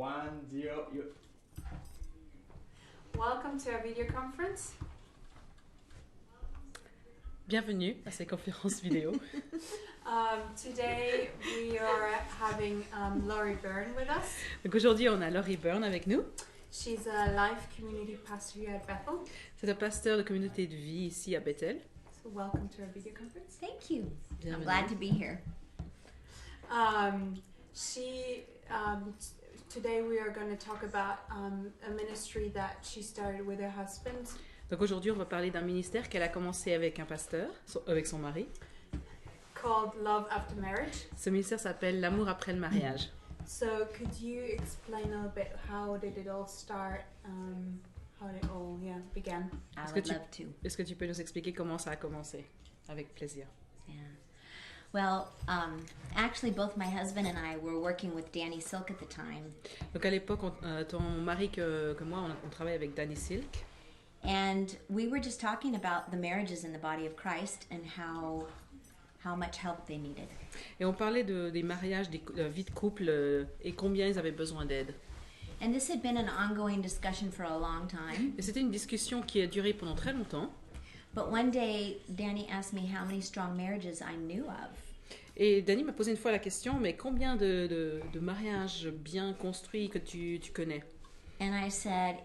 1, 0, you. Welcome to our video conference. Bienvenue à cette conférence vidéo. Today we are having Laurie Byrne with us. Donc aujourd'hui, on a Laurie Byrne avec nous. She's a life community pastor here at Bethel. C'est un pasteur de communauté de vie ici à Bethel. So welcome to our video conference. Thank you. Bienvenue. I'm glad to be here. Today we are going to talk about a ministry that she started with her husband. Donc aujourd'hui, on va parler d'un ministère qu'elle a commencé avec un pasteur, avec son mari. Called Love After Marriage. Ce ministère s'appelle L'amour après le mariage. So could you explain a little bit how did it all start? How it all began? I Est-ce would que tu- love to. Est-ce que tu peux nous expliquer comment ça a commencé? Avec plaisir. Yeah. Well, actually, both my husband and I were working with Danny Silk at the time, Donc à l'époque, ton mari que moi, on travaille avec Danny Silk. and we were just talking about the marriages in the body of Christ and how much help they needed. Et on parlait des mariages, de la vie de couple et combien ils avaient besoin d'aide. And this had been an ongoing discussion for a long time. Et c'était une discussion qui a duré pendant très longtemps. But one day, Danny asked me how many strong marriages I knew of. Et Danny m'a posé une fois la question, mais combien de mariages bien construits que tu connais? And I said,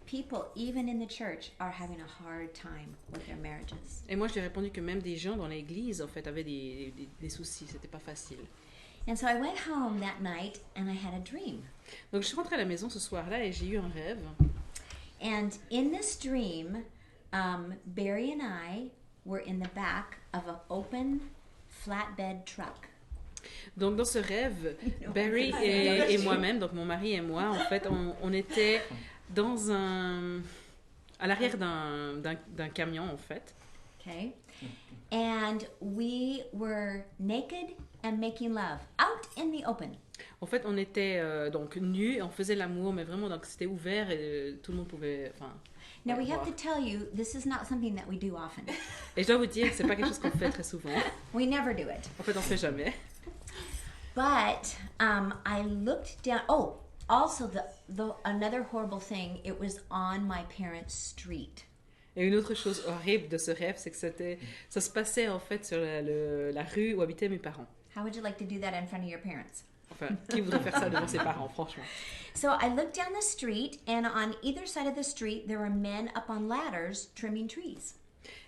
people, even in the church, are having a hard time with their marriages. Et moi, je lui ai répondu que même des gens dans l'église, en fait, avaient des soucis. C'était pas facile. And so I went home that night and I had a dream. Donc, je suis rentrée à la maison ce soir-là et j'ai eu un rêve. And in this dream, Barry and I were in the back of an open flatbed truck. Donc, dans ce rêve, Barry et moi-même, donc mon mari et moi, en fait, on était à l'arrière d'un camion, en fait. Okay? And we were naked and making love out in the open. En fait, on était donc nus et on faisait l'amour, mais vraiment, donc c'était ouvert et tout le monde pouvait... Now we have voir. to tell you, this is not something that we do often. Et je dois vous dire que c'est pas quelque chose qu'on fait très souvent. We never do it. En fait, on fait jamais. But I looked down. Oh, also another horrible thing. It was on my parents' street. Et une autre chose horrible de ce rêve, c'est que ça se passait en fait sur la rue où habitaient mes parents. How would you like to do that in front of your parents? Enfin, qui voudrait faire ça devant ses parents, franchement? So I looked down the street, and on either side of the street, there were men up on ladders trimming trees.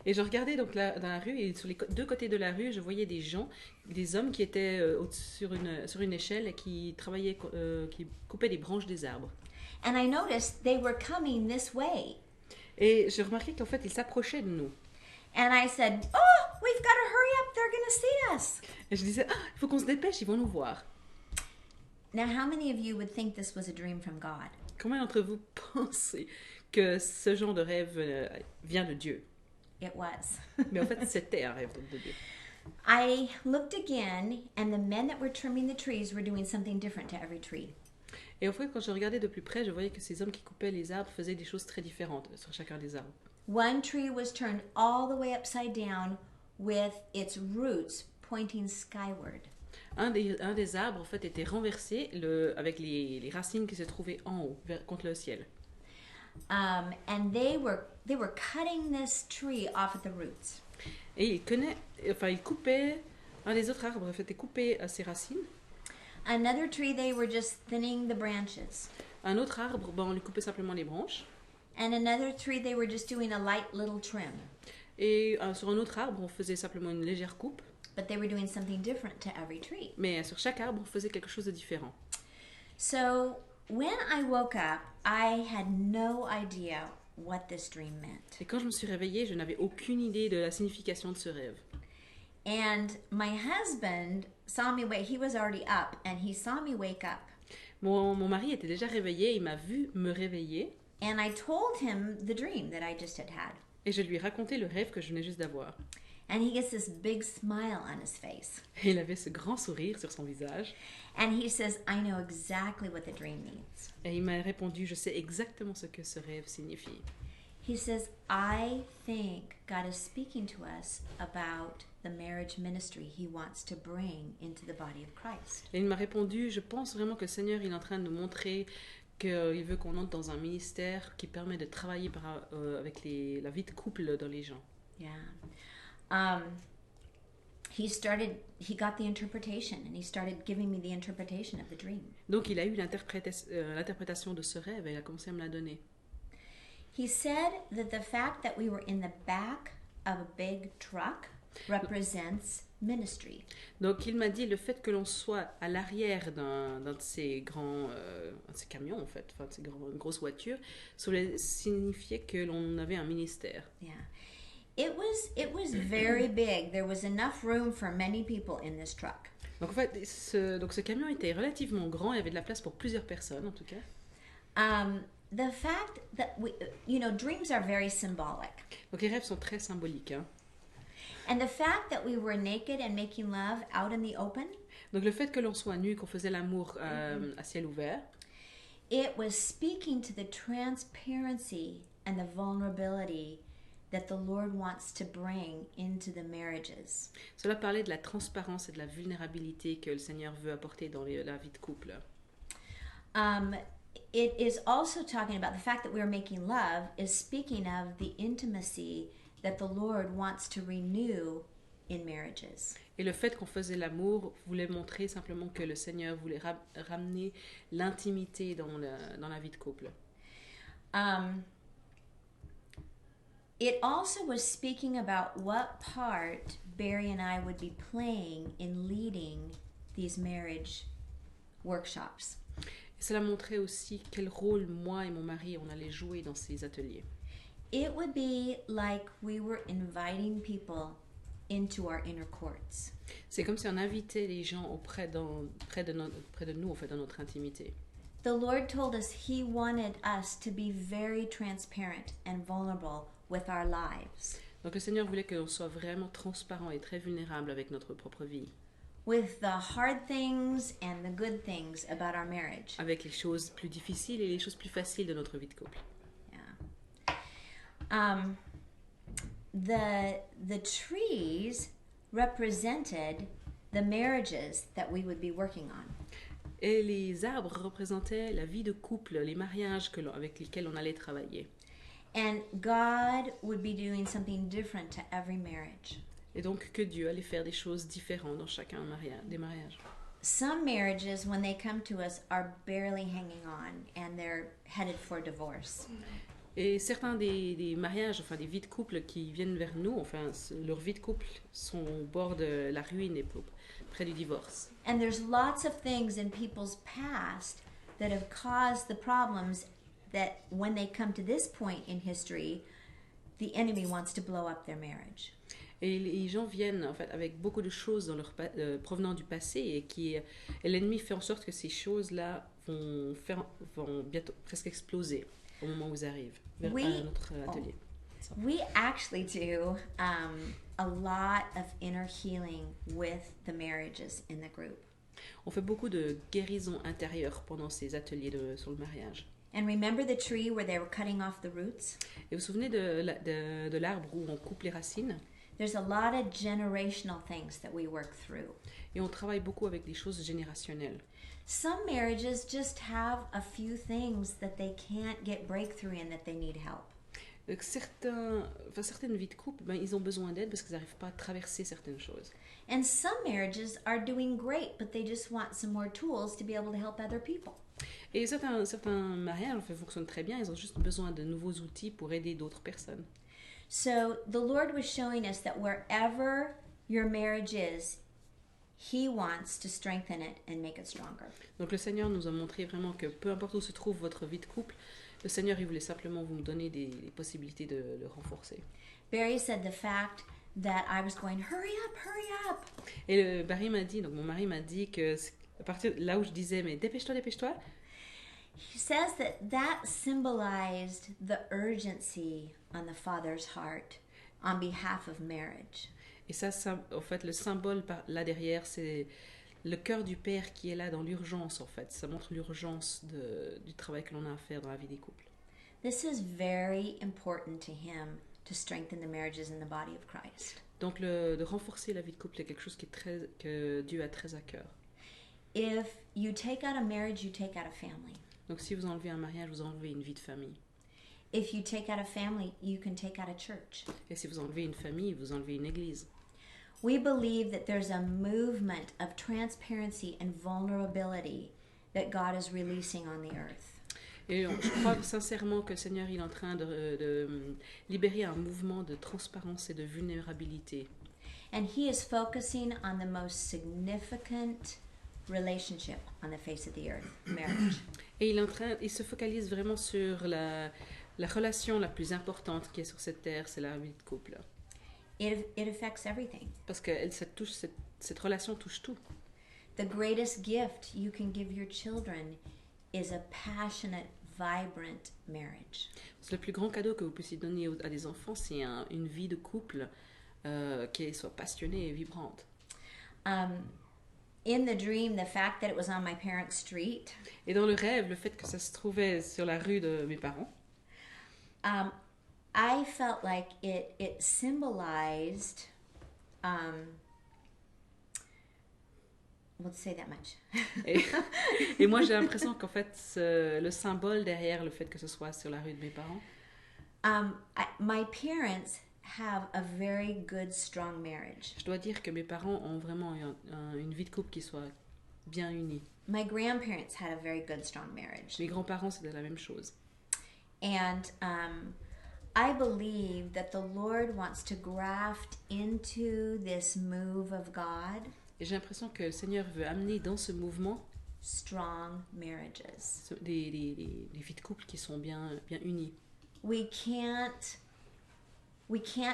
Et je regardais donc dans la rue, et sur les deux côtés de la rue, je voyais des gens, des hommes qui étaient sur une échelle et qui travaillaient, qui coupaient des branches des arbres. And I noticed they were coming this way. Et je remarquais qu'en fait, ils s'approchaient de nous. And I said, "Oh, we've got to hurry up. They're going to see us." Et je disais, il faut qu'on se dépêche, ils vont nous voir. Now, how many of you would think this was a dream from God? Combien d'entre vous pensez que ce genre de rêve vient de Dieu? It was. Mais en fait, c'était un rêve de Dieu. I looked again, and the men that were trimming the trees were doing something different to every tree. Et en fait, quand je regardais de plus près, je voyais que ces hommes qui coupaient les arbres faisaient des choses très différentes sur chacun des arbres. One tree was turned all the way upside down with its roots pointing skyward. Un des arbres, en fait, était renversé avec les racines qui se trouvaient en haut, contre le ciel. And they were cutting this tree off at the roots. Et ils coupaient, un des autres arbres, en fait, était coupé à ses racines. Another tree, they were just thinning the branches. Un autre arbre, on lui coupait simplement les branches. And another tree, they were just doing a light little trim. Et sur un autre arbre, on faisait simplement une légère coupe. But they were doing something different to every tree. Mais sur chaque arbre, on faisait quelque chose de différent. So when I woke up, I had no idea what this dream meant. Et quand je me suis réveillée, je n'avais aucune idée de la signification de ce rêve. And my husband saw me wake. He was already up, and he saw me wake up. Mon mari était déjà réveillé, il m'a vu me réveiller. And I told him the dream that I just had had. Et je lui ai raconté le rêve que je venais juste d'avoir. And he gets this big smile on his face. Et il avait ce grand sourire sur son visage. And he says, "I know exactly what the dream means." Et il m'a répondu, je sais exactement ce que ce rêve signifie. he says, I think God is speaking to us about the marriage ministry he wants to bring into the body of Christ. Et il m'a répondu, je pense vraiment que le Seigneur il est en train de nous montrer qu'il veut qu'on entre dans un ministère qui permet de travailler avec la vie de couple dans les gens. Yeah. He got the interpretation and he started giving me the interpretation of the dream. Donc il a eu l'interprétation de ce rêve et il a commencé à me la donner. He said that the fact that we were in the back of a big truck represents ministry. Donc il m'a dit le fait que l'on soit à l'arrière d'un de ces grands de ces camions en fait, enfin de ces grosses voitures, cela signifiait que l'on avait un ministère. Yeah. It was very big. There was enough room for many people in this truck. Donc en fait ce camion était relativement grand, il y avait de la place pour plusieurs personnes en tout cas. The fact that dreams are very symbolic. Donc les rêves sont très symboliques. Hein. And the fact that we were naked and making love out in the open. Donc le fait que l'on soit nu, qu'on faisait l'amour à ciel ouvert. It was speaking to the transparency and the vulnerability that the Lord wants to bring into the marriages. Cela parlait de la transparence et de la vulnérabilité que le Seigneur veut apporter dans la vie de couple. It is also talking about the fact that we are making love is speaking of the intimacy that the Lord wants to renew in marriages. Et le fait qu'on faisait l'amour voulait montrer simplement que le Seigneur voulait ramener l'intimité dans la vie de couple. It also was speaking about what part Barry and I would be playing in leading these marriage workshops. Et cela montrait aussi quel rôle moi et mon mari on allait jouer dans ces ateliers. It would be like we were inviting people into our inner courts. C'est comme si on invitait les gens près de nous, en fait, dans notre intimité. The Lord told us He wanted us to be very transparent and vulnerable with our lives. Donc le Seigneur voulait que l'on soit vraiment transparent et très vulnérable avec notre propre vie. With the hard things and the good things about our marriage. Avec les choses plus difficiles et les choses plus faciles de notre vie de couple. The trees represented the marriages that we would be working on. Et les arbres représentaient la vie de couple, les mariages avec lesquels on allait travailler. And God would be doing something different to every marriage. Et donc que Dieu allait faire des choses différentes dans chacun des mariages. Some marriages, when they come to us, are barely hanging on and they're headed for divorce. Et certains des mariages, enfin des vies de couple qui viennent vers nous, enfin leurs vies de couple sont au bord de la ruine et près du divorce. And there's lots of things in people's past that have caused the problems that when they come to this point in history, the enemy wants to blow up their marriage. Et les gens viennent en fait avec beaucoup de choses dans provenant du passé et l'ennemi fait en sorte que ces choses-là vont bientôt presque exploser au moment où ils arrivent vers notre atelier. We actually do a lot of inner healing with the marriages in the group. On fait beaucoup de guérison intérieure pendant ces ateliers sur le mariage. And remember the tree where they were cutting off the roots? Et vous vous souvenez de l'arbre où on coupe les racines? There's a lot of generational things that we work through. Et on travaille beaucoup avec des choses générationnelles. Some marriages just have a few things that they can't get breakthrough in, that they need help. Certaines vies de couple, ils ont besoin d'aide parce qu'ils n'arrivent pas à traverser certaines choses. And some marriages are doing great, but they just want some more tools to be able to help other people. Et certains mariages en fait, fonctionnent très bien, ils ont juste besoin de nouveaux outils pour aider d'autres personnes. So the Lord was showing us that wherever your marriage is, He wants to strengthen it and make it stronger. Donc le Seigneur nous a montré vraiment que peu importe où se trouve votre vie de couple, le Seigneur il voulait simplement vous donner des possibilités de le renforcer. Barry said the fact that I was going, hurry up. Et Barry m'a dit, donc mon mari m'a dit que à partir de là où je disais mais dépêche-toi, he says that symbolized the urgency on the Father's heart on behalf of marriage. Et ça, en fait, le symbole là derrière, c'est le cœur du Père qui est là dans l'urgence, en fait. Ça montre l'urgence du travail que l'on a à faire dans la vie des couples. This is very important to him to strengthen the marriages in the body of Christ. Donc de renforcer la vie de couple est quelque chose que Dieu a très à cœur. If you take out a marriage, you take out a family. Donc si vous enlevez un mariage, vous enlevez une vie de famille. If you take out a family, you can take out a church. Et si vous enlevez une famille, vous enlevez une église. We believe that there's a movement of transparency and vulnerability that God is releasing on the earth. Et je crois sincèrement que le Seigneur il est en train de libérer un mouvement de transparence et de vulnérabilité. And he is focusing on the most significant relationship on the face of the earth, marriage. Et il se focalise vraiment sur la relation la plus importante qui est sur cette terre, c'est la vie de couple. It affects everything. Parce que cette relation touche tout. The greatest gift you can give your children is a passionate, vibrant marriage. Le plus grand cadeau que vous puissiez donner à des enfants, c'est une vie de couple qui soit passionnée et vibrante. In the dream, the fact that it was on my parents' street, Et dans le rêve, le fait que ça se trouvait sur la rue de mes parents, I felt like it symbolized, let's say that much. et moi j'ai l'impression qu'en fait le symbole derrière le fait que ce soit sur la rue de mes parents, My parents have a very good, strong marriage. je dois dire que mes parents ont vraiment une vie de couple qui soit bien unie. My grandparents had a very good, strong marriage. Mes grands-parents c'était la même chose. And I believe that the Lord wants to graft into this move of God Et j'ai l'impression que le Seigneur veut amener dans ce mouvement strong marriages. des vies de couple qui sont bien unies. We can't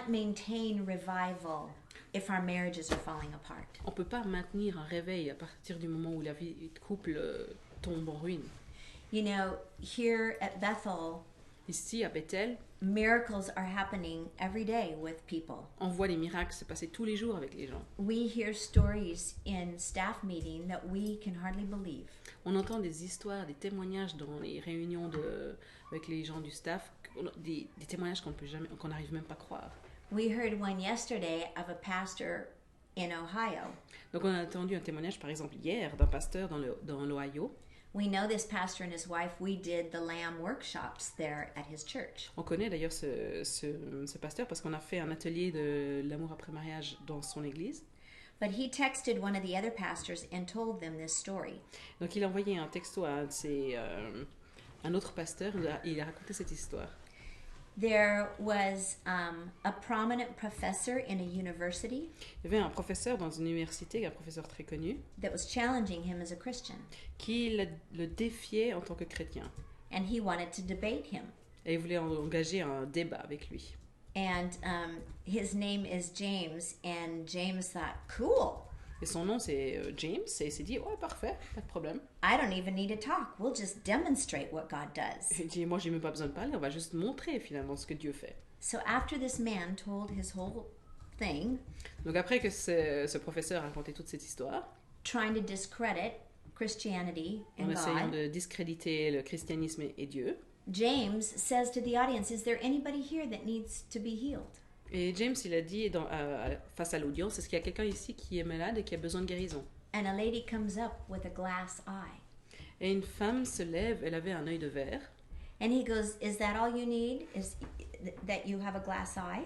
maintain revival if our marriages are falling apart. On ne peut pas maintenir un réveil à partir du moment où la vie de couple tombe en ruine. You know, here at Bethel, Ici, à Bethel, miracles are happening every day with people. on voit les miracles se passer tous les jours avec les gens. We hear stories in staff meeting that we can hardly believe. On entend des histoires, des témoignages dans les réunions avec les gens du staff, des témoignages qu'on n'arrive même pas à croire. We heard one yesterday of a pastor in Ohio. Donc on a entendu un témoignage, par exemple, hier, d'un pasteur dans l'Ohio. We know this pastor and his wife. We did the Lamb workshops there at his church. On connaît d'ailleurs ce pasteur parce qu'on a fait un atelier de l'amour après mariage dans son église. But he texted one of the other pastors and told them this story. Donc il a envoyé un texto à un autre pasteur, il a raconté cette histoire. There was a prominent professor in a university Il y avait un professeur dans une université, un professeur très connu, that was challenging him as a Christian, qui le défiait en tant que chrétien. and he wanted to debate him. Et il voulait engager un débat avec lui. And his name is James, and James thought, cool. Et son nom c'est James, et il s'est dit, ouais, parfait, pas de problème. I don't even need to talk. We'll just demonstrate what God does. Il dit, moi j'ai même pas besoin de parler, on va juste montrer finalement ce que Dieu fait. So after this man told his whole thing, Donc après que ce professeur a raconté toute cette histoire, trying to discredit Christianity en and essayant God, de discréditer le christianisme et Dieu, James says to the audience, is there anybody here that needs to be healed? et James il a dit face à l'audience, est-ce qu'il y a quelqu'un ici qui est malade et qui a besoin de guérison? And a lady comes up with a glass eye. Et une femme se lève, elle avait un œil de verre, And he goes, is that all you need? Is that you have a glass eye?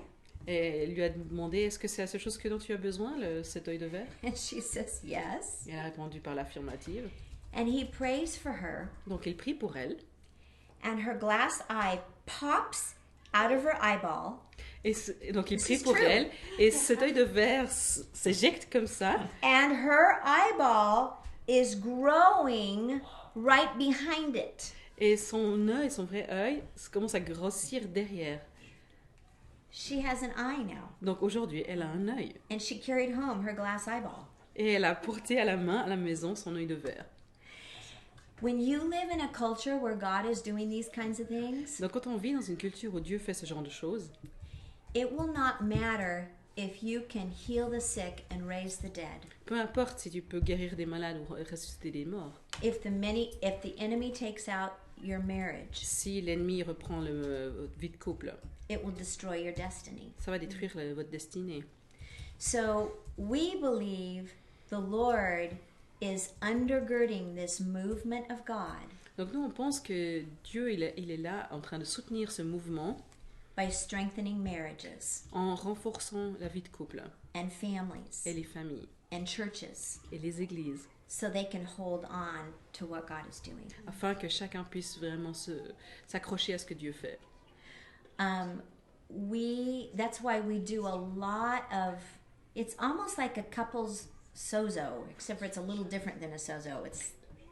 et elle lui a demandé, est-ce que c'est la seule chose dont tu as besoin, cet œil de verre? And she says, yes. Et elle a répondu par l'affirmative. And he prays for her, Donc il prie pour elle, and her glass eye pops out of her eyeball. et donc il This prie is pour true. elle, et cet œil de verre s'éjecte comme ça, And her eyeball is growing right behind it. et son œil, son vrai œil, commence à grossir derrière. She has an eye now. Donc aujourd'hui, elle a un œil. And she carried home her glass eyeball. Et elle a porté à la main, à la maison, son œil de verre. When you live in a culture where God is doing these kinds of things, Donc quand on vit dans une culture où Dieu fait ce genre de choses, it will not matter if you can heal the sick and raise the dead, Peu importe si tu peux guérir des malades ou ressusciter des morts. if the enemy takes out your marriage, Si l'ennemi reprend votre vie de couple, it will destroy your destiny. ça va détruire votre destinée. So we believe the Lord is undergirding this movement of God Donc nous, on pense que Dieu, il est là en train de soutenir ce mouvement by strengthening marriages en renforçant la vie de couple and families et les familles and churches et les églises, so they can hold on to what God is doing. afin que chacun puisse vraiment s'accrocher à ce que Dieu fait. That's why we do a lot of, it's almost like a couple's sozo, except for it's a little different than a sozo.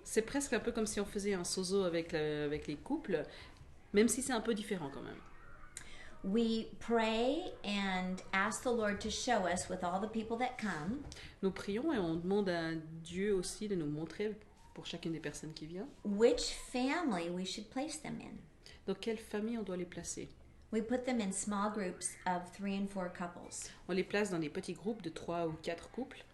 C'est presque un peu comme si on faisait un sozo avec les couples, même si c'est un peu différent quand même. We pray and ask the Lord to show us with all the people that come Nous prions et on demande à Dieu aussi de nous montrer, pour chacune des personnes qui viennent, which family we should place them in. dans quelle famille on doit les placer. We put them in small groups of 3 and 4 couples. On les place dans des petits groupes de 3 ou 4 couples.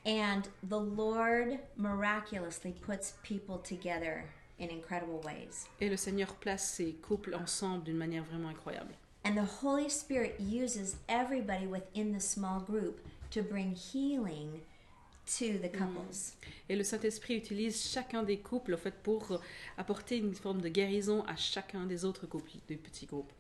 And the Lord miraculously puts people together in incredible ways. Et le Seigneur place ces couples ensemble d'une manière vraiment incroyable. And the Holy Spirit uses everybody within the small group to bring healing to the couples. Et le Saint-Esprit utilise chacun des couples en fait, pour apporter une forme de guérison à chacun des autres couples, des petits groupes.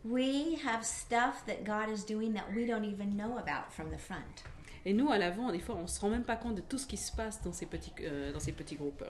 We have stuff that God is doing that we don't even know about from the front. Et nous, à l'avant, des fois, on ne se rend même pas compte de tout ce qui se passe dans ces petits groupes.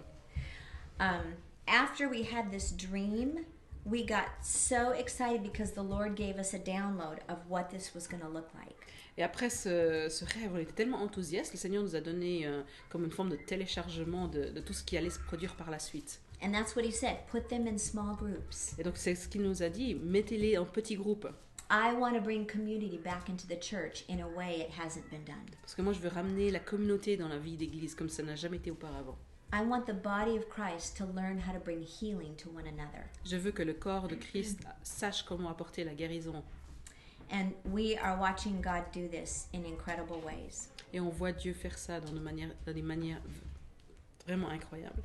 After we had this dream, we got so excited because the Lord gave us a download of what this was going to look like. Et après ce rêve, on était tellement enthousiastes, le Seigneur nous a donné comme une forme de téléchargement de tout ce qui allait se produire par la suite. And that's what he said, put them in small groups. Et donc c'est ce qu'il nous a dit, mettez-les en petits groupes. I want to bring community back into the church in a way it hasn't been done. Parce que moi, je veux ramener la communauté dans la vie d'église comme ça n'a jamais été auparavant. I want the body of Christ to learn how to bring healing to one another. Je veux que le corps de Christ sache comment apporter la guérison. And we are watching God do this in incredible ways. Et on voit Dieu faire ça dans des manières vraiment incroyables.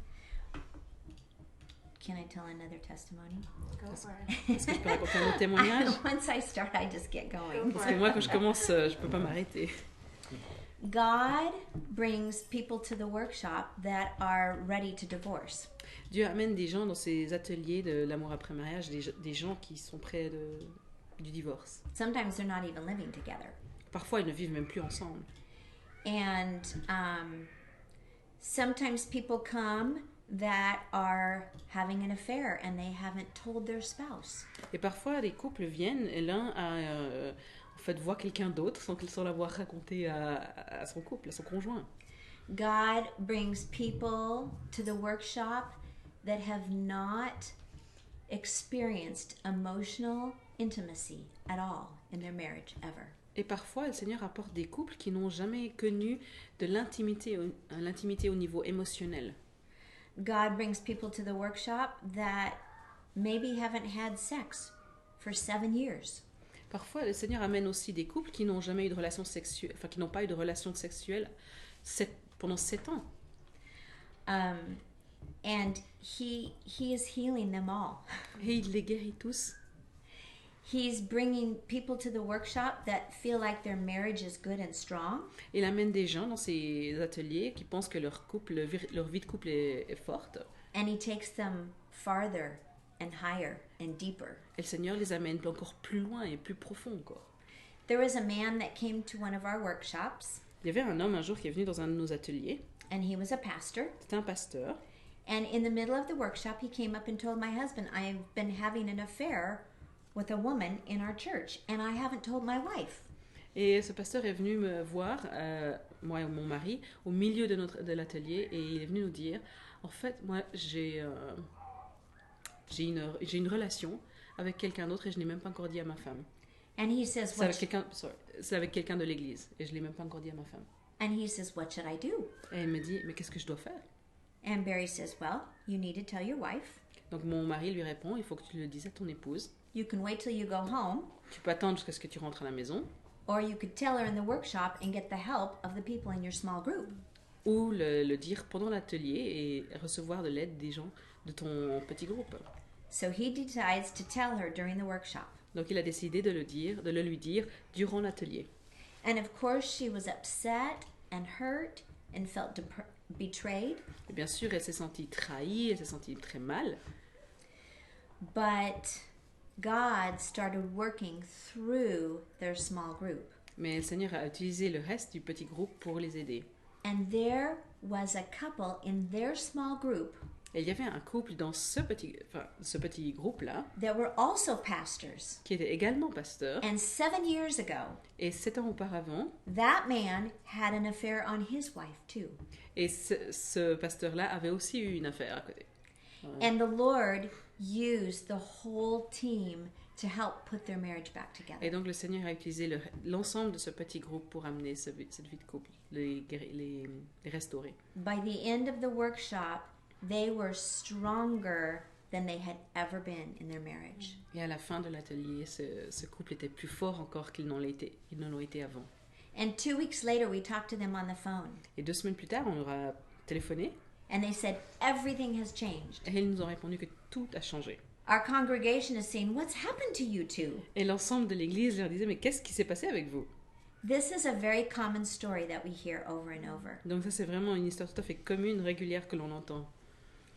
Can I tell another testimony? Go for it. Est-ce que je peux raconter un autre témoignage? Once I start, I just get going. Parce que moi, quand je commence, je ne peux pas m'arrêter. God brings people to the workshop that are ready to divorce. Dieu amène des gens dans ces ateliers de l'amour après mariage, des gens qui sont près du divorce. Sometimes they're not even living together. Parfois, ils ne vivent même plus ensemble. And sometimes people come that are having an affair and they haven't told their spouse. Et parfois, les couples viennent et l'un en fait, voit quelqu'un d'autre sans l'avoir raconté à son couple, à son conjoint. God brings people to the workshop that have not experienced emotional intimacy at all in their marriage ever. Et parfois, le Seigneur apporte des couples qui n'ont jamais connu de l'intimité au niveau émotionnel. God brings people to the workshop that maybe haven't had sex for 7 years. Parfois, le Seigneur amène aussi des couples qui n'ont jamais eu de relation sexuelle, enfin qui n'ont pas eu de relation sexuelle pendant 7 ans. And he is healing them all. Et il les guérit tous. He's bringing people to the workshop that feel like their marriage is good and strong. Il amène des gens dans ces ateliers qui pensent que leur vie de couple est forte. And he takes them farther and higher and deeper. Et le Seigneur les amène encore plus loin et plus profond encore. There was a man that came to one of our workshops. Il y avait un homme un jour qui est venu dans un de nos ateliers. And he was a pastor. C'était un pasteur. And in the middle of the workshop, he came up and told my husband, I've been having an affair with a woman in our church, and I haven't told my wife. Et ce pasteur est venu me voir, moi et mon mari, au milieu de l'atelier, et il est venu nous dire, en fait, moi, j'ai une relation avec quelqu'un d'autre et je n'ai même pas encore dit à ma femme. And he says, c'est avec quelqu'un de l'église et je l'ai même pas encore dit à ma femme. And he says, what should I do? Et elle me dit, mais qu'est-ce que je dois faire? And Barry says, well, you need to tell your wife. Donc mon mari lui répond, il faut que tu le dises à ton épouse. You can wait till you go home. Tu peux attendre jusqu'à ce que tu rentres à la maison. Or you could tell her in the workshop and get the help of the people in your small group. Ou le dire pendant l'atelier et recevoir de l'aide des gens de ton petit groupe. So he decides to tell her during the workshop. Donc il a décidé de le lui dire durant l'atelier. And of course, she was upset and hurt and felt betrayed. Et bien sûr, elle s'est sentie trahie, elle s'est sentie très mal. But God started working through their small group. Mais le Seigneur a utilisé le reste du petit groupe pour les aider. And there was a couple in their small group Et il y avait un couple dans ce petit groupe-là that were also pastors. qui était également pasteur. And 7 years ago, Et 7 ans auparavant, that man had an affair on his wife too. et ce pasteur-là avait aussi eu une affaire à côté. And the Lord used the whole team to help put their marriage back together. Et donc le Seigneur a utilisé l'ensemble de ce petit groupe pour amener cette vie de couple, les restaurer. By the end of the workshop, they were stronger than they had ever been in their marriage. Et à la fin de l'atelier, ce couple était plus fort encore qu'ils ne l'ont été avant. And 2 weeks later, we talked to them on the phone. Et 2 semaines plus tard, on leur a téléphoné And they said, everything has changed. et ils nous ont répondu que tout a changé. Our congregation is saying, what's happened to you two? Et l'ensemble de l'église leur disait, mais qu'est-ce qui s'est passé avec vous? This is a very common story that we hear over and over. Donc ça, c'est vraiment une histoire tout à fait commune, régulière que l'on entend.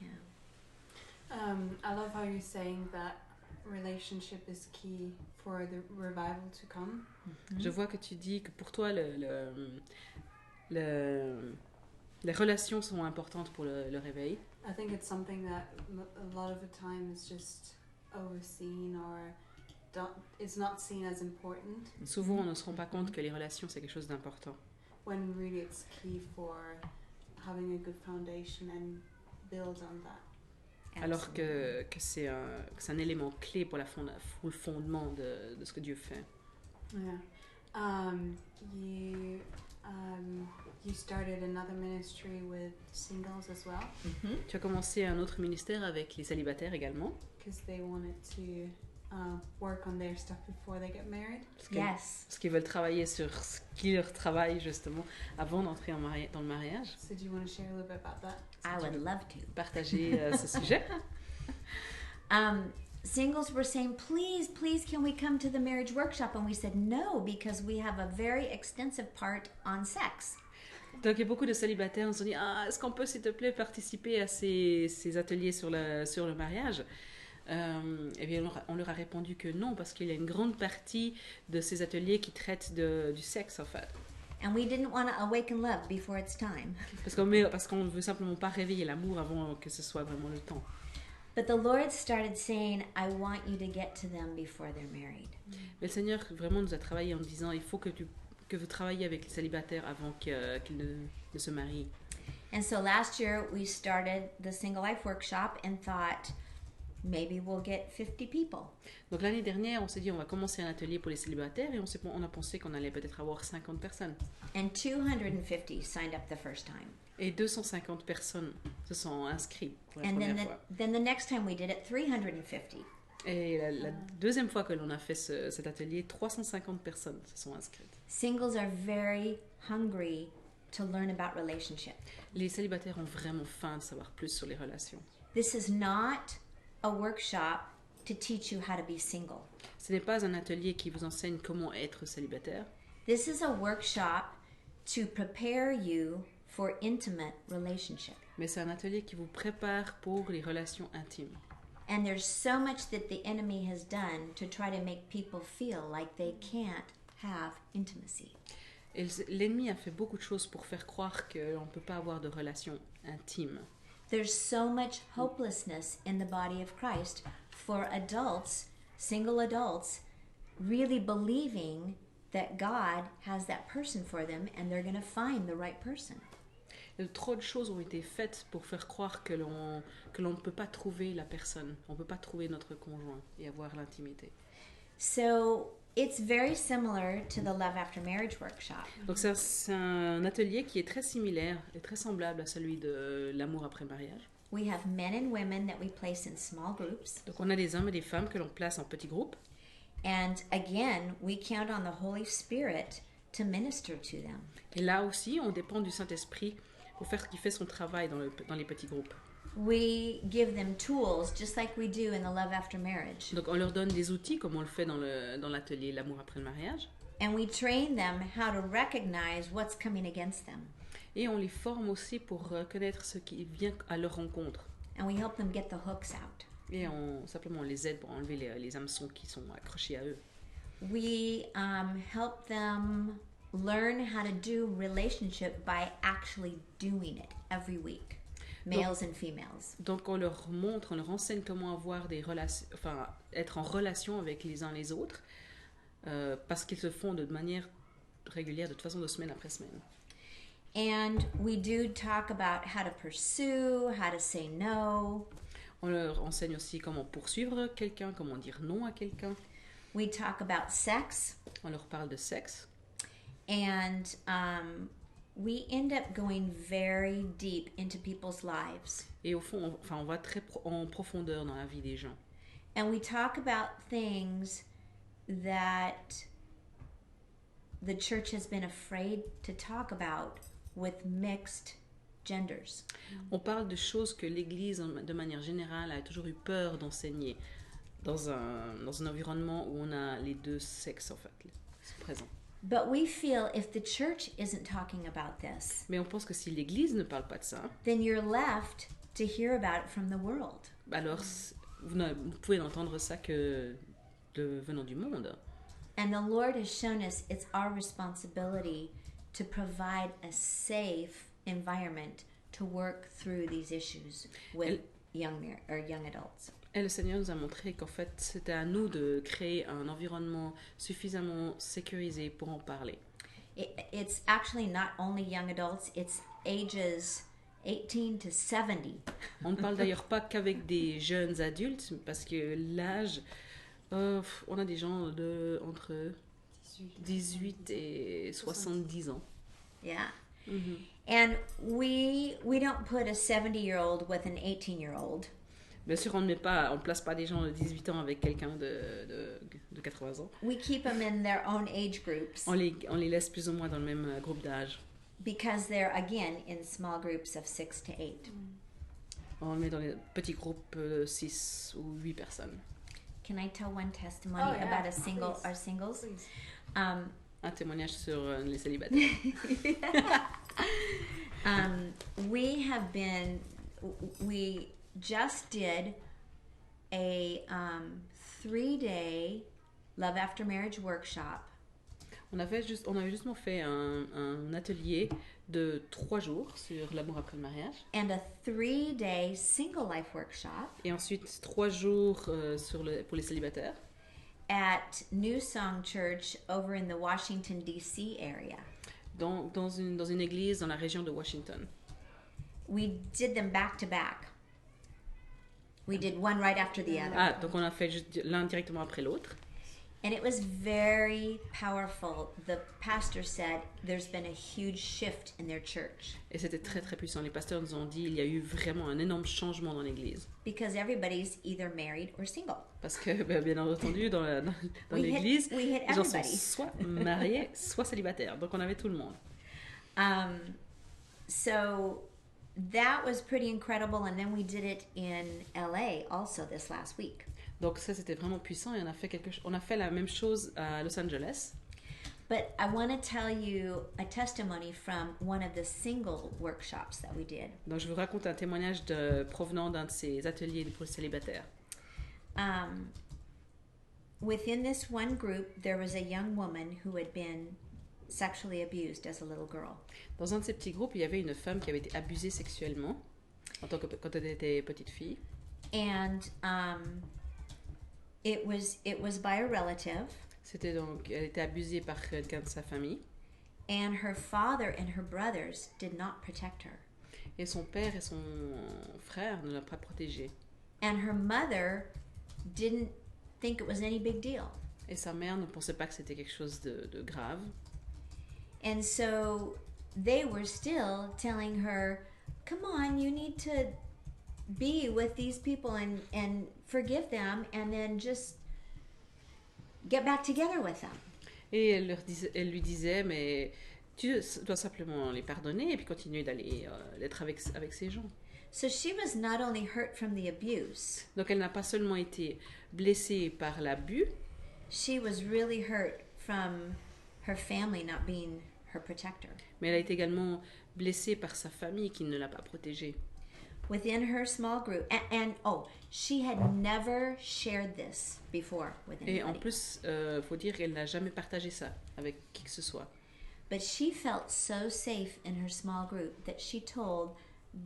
Yeah. I love how you're saying that relationship is key for the revival to come. Je vois que tu dis que pour toi, les relations sont importantes pour le réveil. I think it's something that a lot of the time is just overseen or it's not seen as important, Souvent, on ne se rend pas compte que les relations, c'est quelque chose d'important. when really it's key for having a good foundation and build on that. Alors que c'est un élément clé pour le fondement de ce que Dieu fait. Yeah. You started another ministry with singles as well, Tu as commencé un autre ministère avec les célibataires également. because they wanted to work on their stuff before they get married. Parce qu'ils veulent travailler sur ce qui leur travaille justement avant d'entrer dans le mariage. So do you want to share a little bit about that? I would love to. Partager ce sujet. Singles were saying, please, can we come to the marriage workshop? And we said no, because we have a very extensive part on sex. Donc il y a beaucoup de célibataires, on se dit est-ce qu'on peut s'il te plaît participer à ces ateliers sur le mariage? Et bien on leur a répondu que non, parce qu'il y a une grande partie de ces ateliers qui traitent du sexe en fait. And we didn't want to awaken love before it's time. Parce qu'on ne veut simplement pas réveiller l'amour avant que ce soit vraiment le temps. But the Lord started saying, I want you to get to them before they're married. Mais le Seigneur vraiment nous a travaillé en disant il faut que vous travaillez avec les célibataires avant qu'ils ne se marient. And so last year we started the Single Life Workshop and thought, maybe we'll get 50 people. Donc l'année dernière, on s'est dit on va commencer un atelier pour les célibataires et on a pensé qu'on allait peut-être avoir 50 personnes. And 250 signed up the first time. Et 250 personnes se sont inscrites pour la And première fois. then the next time we did it, 350. Et la deuxième fois que l'on a fait cet atelier, 350 personnes se sont inscrites. Singles are very hungry to learn about relationship. Les célibataires ont vraiment faim de savoir plus sur les relations. This is not a workshop to teach you how to be single. Ce n'est pas un atelier qui vous enseigne comment être célibataire. This is a workshop to prepare you for intimate relationship. Mais c'est un atelier qui vous prépare pour les relations intimes. And there's so much that the enemy has done to try to make people feel like they can't have intimacy. Et l'ennemi a fait beaucoup de choses pour faire croire qu'on ne peut pas avoir de relations intimes. There's so much hopelessness in the body of Christ for adults, single adults, really believing that God has that person for them and they're going to find the right person. Et trop de choses ont été faites pour faire croire que l'on ne peut pas trouver la personne, on ne peut pas trouver notre conjoint et avoir l'intimité. So it's very similar to the Love After Marriage workshop. Donc c'est un atelier qui est très similaire et très semblable à celui de l'amour après mariage. We have men and women that we place in small groups. Donc on a des hommes et des femmes que l'on place en petits groupes. And again, we count on the Holy Spirit to minister to them. Et là aussi, on dépend du Saint-Esprit pour faire ce qui fait son travail dans les petits groupes. We give them tools just like we do in the Love After Marriage. Donc on leur donne des outils comme on le fait dans l'atelier L'amour après le mariage. And we train them how to recognize what's coming against them. Et on les forme aussi pour reconnaître ce qui vient à leur rencontre. And we help them get the hooks out. Et simplement on les aide pour enlever les hameçons qui sont accrochés à eux. We help them learn how to do relationship by actually doing it every week, males and females. Donc on leur montre, on leur enseigne comment avoir des relations, enfin être en relation avec les uns les autres, parce qu'ils se font de manière régulière, de toute façon de semaine après semaine. And we do talk about how to pursue, how to say no. On leur enseigne aussi comment poursuivre quelqu'un, comment dire non à quelqu'un. We talk about sex. On leur parle de sexe. And we end up going very deep into people's lives. Et au fond, on va très en profondeur dans la vie des gens. And we talk about things that the church has been afraid to talk about with mixed genders. On parle de choses que l'Église, de manière générale, a toujours eu peur d'enseigner dans un environnement où on a les deux sexes, en fait, présents. But we feel if the church isn't talking about this, Mais on pense que si l'Église ne parle pas de ça, then you're left to hear about it from the world. alors vous pouvez n'entendre ça que venant du monde. And the Lord has shown us it's our responsibility to provide a safe environment to work through these issues with young adults. Et le Seigneur nous a montré qu'en fait, c'était à nous de créer un environnement suffisamment sécurisé pour en parler. It's actually not only young adults, it's ages 18 to 70. On ne parle d'ailleurs pas qu'avec des jeunes adultes, parce que l'âge, on a des gens entre 18 et 70 ans. Yeah. Mm-hmm. And we don't put a 70-year-old with an 18-year-old. Bien sûr, on ne place pas des gens de 18 ans avec quelqu'un de 80 ans. We keep them in their own age groups. On les laisse plus ou moins dans le même groupe d'âge. Because they're, again, in small groups of 6 to 8. On le met dans les petits groupes de 6 ou 8 personnes. Can I tell one testimony Oh, yeah, about our singles? Please. Un témoignage sur les célibataires. We just did a 3-day Love After Marriage workshop. On avait justement fait un atelier de 3 jours sur l'amour après le mariage. And a 3-day single life workshop. Et ensuite 3 jours pour les célibataires. At New Song Church over in the Washington, D.C. area. Dans une église dans la région de Washington. We did them back to back. We did one right after the other. Donc on a fait juste l'un directement après l'autre. And it was very powerful. The pastor said there's been a huge shift in their church. Et c'était très très puissant. Les pasteurs nous ont dit il y a eu vraiment un énorme changement dans l'église. Because everybody's either married or single. Parce que bien entendu dans l'église, les gens sont soit mariés, soit célibataires. Donc on avait tout le monde. So that was pretty incredible, and then we did it in LA also this last week. Donc ça c'était vraiment puissant et on a fait la même chose à Los Angeles. But I want to tell you a testimony from one of the single workshops that we did. Donc je vous raconte un témoignage provenant d'un de ces ateliers pour les célibataires. Within this one group, there was a young woman who had been sexually abused as a little girl. Dans un de ces petits groupes, il y avait une femme qui avait été abusée sexuellement quand elle était petite fille. And it was by a relative. Elle était abusée par quelqu'un de sa famille. And her father and her brothers did not protect her. Et son père et son frère ne l'ont pas protégée. And her mother didn't think it was any big deal. Et sa mère ne pensait pas que c'était quelque chose de grave. And so they were still telling her, come on, you need to be with these people and forgive them, and then just get back together with them. Et elle lui disait, mais tu dois simplement les pardonner et puis continuer d'être avec ces gens. So she was not only hurt from the abuse, Donc elle n'a pas seulement été blessée par l'abus, she was really hurt from her family not being her protector. mais elle a été également blessée par sa famille qui ne l'a pas protégée. Within her small group, she had never shared this before with Et en anybody. plus, faut dire qu'elle n'a jamais partagé ça avec qui que ce soit. But she felt so safe in her small group that she told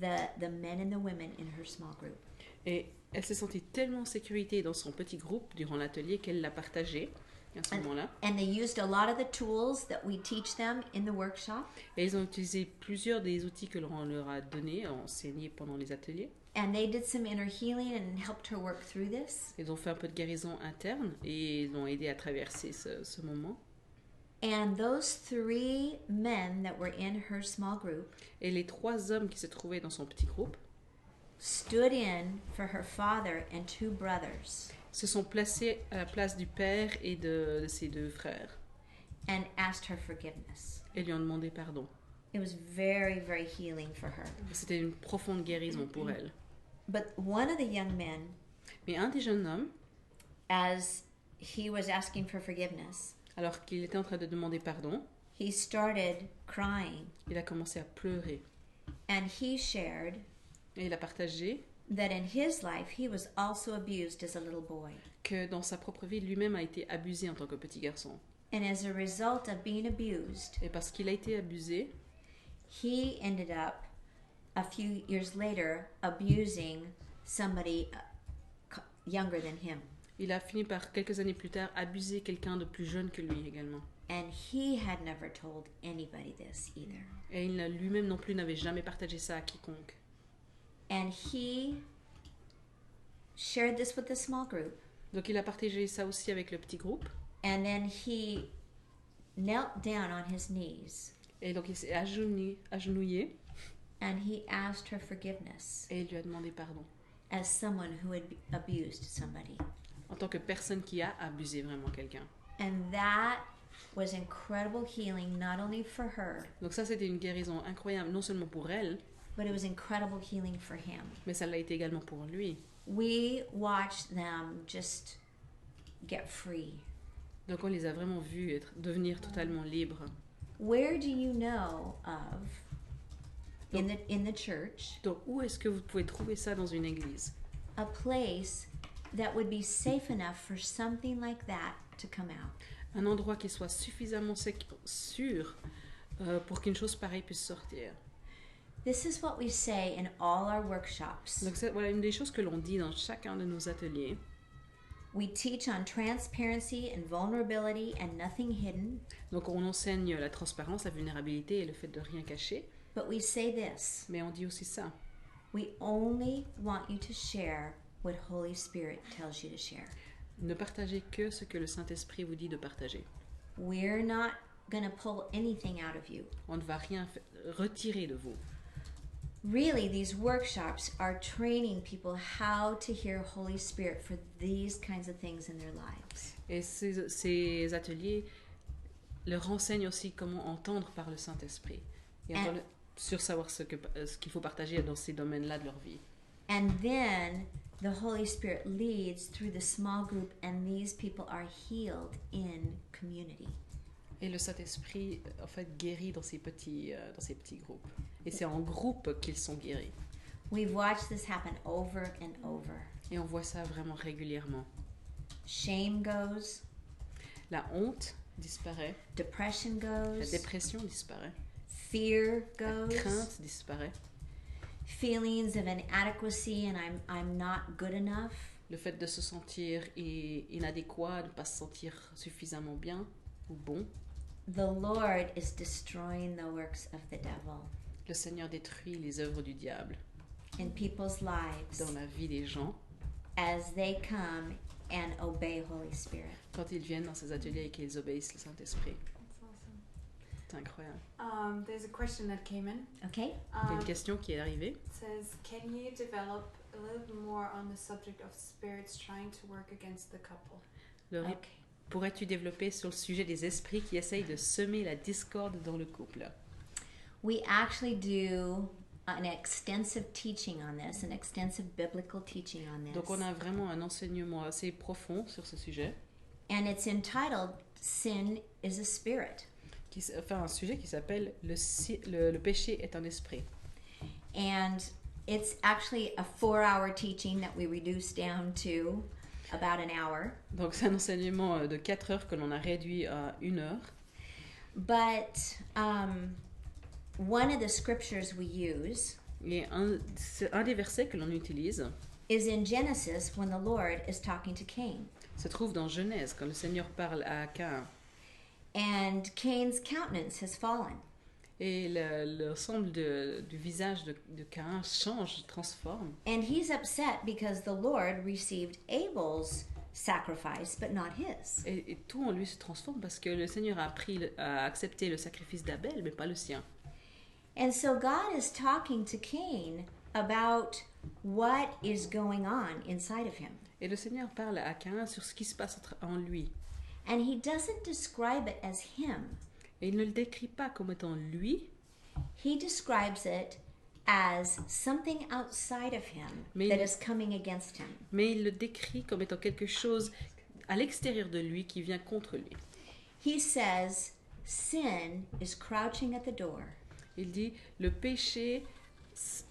the men and the women in her small group. Et elle s'est sentie tellement en sécurité dans son petit groupe durant l'atelier qu'elle l'a partagé à ce moment-là. And they used a lot of the tools that we teach them in the workshop. Et ils ont utilisé plusieurs des outils que l'on leur a donnés, enseignés pendant les ateliers. And they did some inner healing and helped her work through this. Ils ont fait un peu de guérison interne et ils l'ont aidé à traverser ce moment. And those 3 men that were in her small group Et les 3 hommes qui se trouvaient dans son petit groupe stood in for her father and 2 brothers se sont placés à la place du père et de ses 2 frères and asked her forgiveness. et lui ont demandé pardon. It was very, very healing for her. C'était une profonde guérison pour elle. But one of the young men, Mais un des jeunes hommes, as he was asking for forgiveness, alors qu'il était en train de demander pardon, he started crying. il a commencé à pleurer. And he shared Et il a partagé that in his life he was also abused as a little boy. que dans sa propre vie, lui-même a été abusé en tant que petit garçon. And as a result of being abused, Et parce qu'il a été abusé, he ended up a few years later abusing somebody younger than him. il a fini par, quelques années plus tard, abuser quelqu'un de plus jeune que lui également. And he had never told anybody this either. Et lui-même non plus n'avait jamais partagé ça à quiconque. And he shared this with the small group. Donc il a partagé ça aussi avec le petit groupe. And then he knelt down on his knees Et donc il s'est agenouillé and he asked her forgiveness et il lui a demandé pardon. as someone who had abused somebody. En tant que personne qui a abusé vraiment quelqu'un. And that was incredible healing, not only for her, Donc ça, c'était une guérison incroyable, non seulement pour elle, but it was incredible healing for him. mais ça l'a été également pour lui. We watched them just get free. Donc on les a vraiment vus devenir totalement libres. Where do you know of in the church Donc où est-ce que vous pouvez trouver ça dans une église? a place that would be safe enough for something like that to come out? Un endroit qui soit suffisamment sûr pour qu'une chose pareille puisse sortir. This is what we say in all our workshops. Donc voilà une des choses que l'on dit dans chacun de nos ateliers. We teach on transparency and vulnerability and nothing hidden, Donc on enseigne la transparence, la vulnérabilité et le fait de rien cacher. but we say this: Mais on dit aussi ça. we only want you to share what Holy Spirit tells you to share. Ne partagez que ce que le Saint-Esprit vous dit de partager. We're not going to pull anything out of you. On ne va rien retirer de vous. Really, these workshops are training people how to hear Holy Spirit for these kinds of things in their lives. Et ces ateliers leur enseignent aussi comment entendre par le Saint-Esprit et sur savoir ce qu'il faut partager dans ces domaines-là de leur vie. And then the Holy Spirit leads through the small group, and these people are healed in community. Et le Saint-Esprit, en fait, guérit dans ces petits groupes. Et c'est en groupe qu'ils sont guéris. We've watched this happen over and over. Et on voit ça vraiment régulièrement. Shame goes, La honte disparaît, depression la goes, dépression disparaît, fear la goes, crainte disparaît, feelings of inadequacy and I'm not good enough. le fait de se sentir inadéquat, de ne pas se sentir suffisamment bien ou bon. The Lord is destroying the works of the devil Le Seigneur détruit les œuvres du diable in people's lives dans la vie des gens as they come and obey Holy Spirit. quand ils viennent dans ces ateliers et qu'ils obéissent le Saint-Esprit. That's awesome. C'est incroyable. There's a question that came in. Okay? Il y a une question qui est arrivée. It says, can you develop a little bit more on the subject of spirits trying to work against the couple? Le, ri- Okay. pourrais-tu développer sur le sujet des esprits qui essayent de semer la discorde dans le couple? We actually do an extensive teaching on this, an extensive biblical teaching on this. Donc on a vraiment un enseignement assez profond sur ce sujet, And it's entitled Sin is a Spirit. un sujet qui s'appelle le péché est un esprit. And it's actually a 4-hour teaching that we reduced down to about an hour. Donc c'est un enseignement de 4 heures que l'on a réduit à 1 heure. But one of the scriptures we use Et un des versets que l'on utilise is in Genesis when the Lord is talking to Cain. se trouve dans Genèse, quand le Seigneur parle à Caïn. And Cain's countenance has fallen. Et l'ensemble du visage de Caïn change, transforme. And he's upset because the Lord received Abel's sacrifice, but not his. Et tout en lui se transforme parce que le Seigneur a accepté le sacrifice d'Abel, mais pas le sien. And so God is talking to Cain about what is going on inside of him. Et le Seigneur parle à Caïn sur ce qui se passe en lui. And he doesn't describe it as him. Et il ne le décrit pas comme étant lui, He describes it as something outside of him Mais that il- is coming against him. mais il le décrit comme étant quelque chose à l'extérieur de lui qui vient contre lui. He says, sin is crouching at the door. Il dit, le péché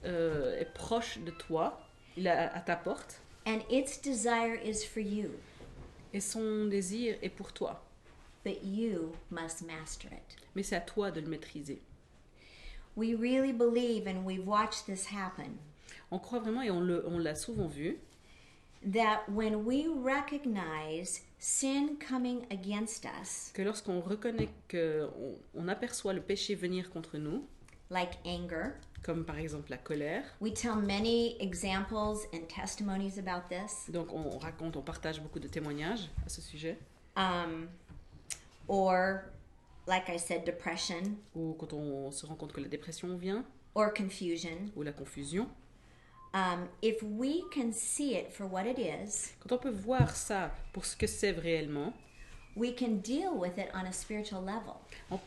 est proche de toi, il est à ta porte, And its desire is for you, et son désir est pour toi. but you must master it. Mais c'est à toi de le maîtriser. We really believe, and we've watched this happen, On croit vraiment, et on l'a souvent vu, that when we recognize sin coming against us, que lorsqu'on reconnaît on aperçoit le péché venir contre nous, like anger, comme par exemple la colère, we tell many examples and testimonies about this, donc on partage beaucoup de témoignages à ce sujet, or, like I said, depression ou quand on se rend compte que la dépression vient, or confusion. ou la confusion. If we can see it for what it is, Quand on peut voir ça pour ce que c'est réellement, we can deal with it on a spiritual level. on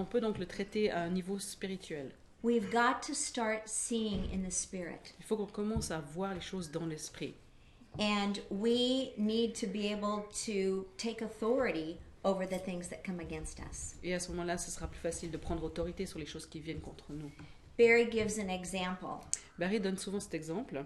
peut donc le traiter à un niveau spirituel. We've got to start seeing in the spirit. Il faut qu'on commence à voir les choses dans l'esprit. And we need to be able to take authority over the things that come against us. Et à ce moment-là, ce sera plus facile de prendre autorité sur les choses qui viennent contre nous. Barry gives an example. Barry donne souvent cet exemple.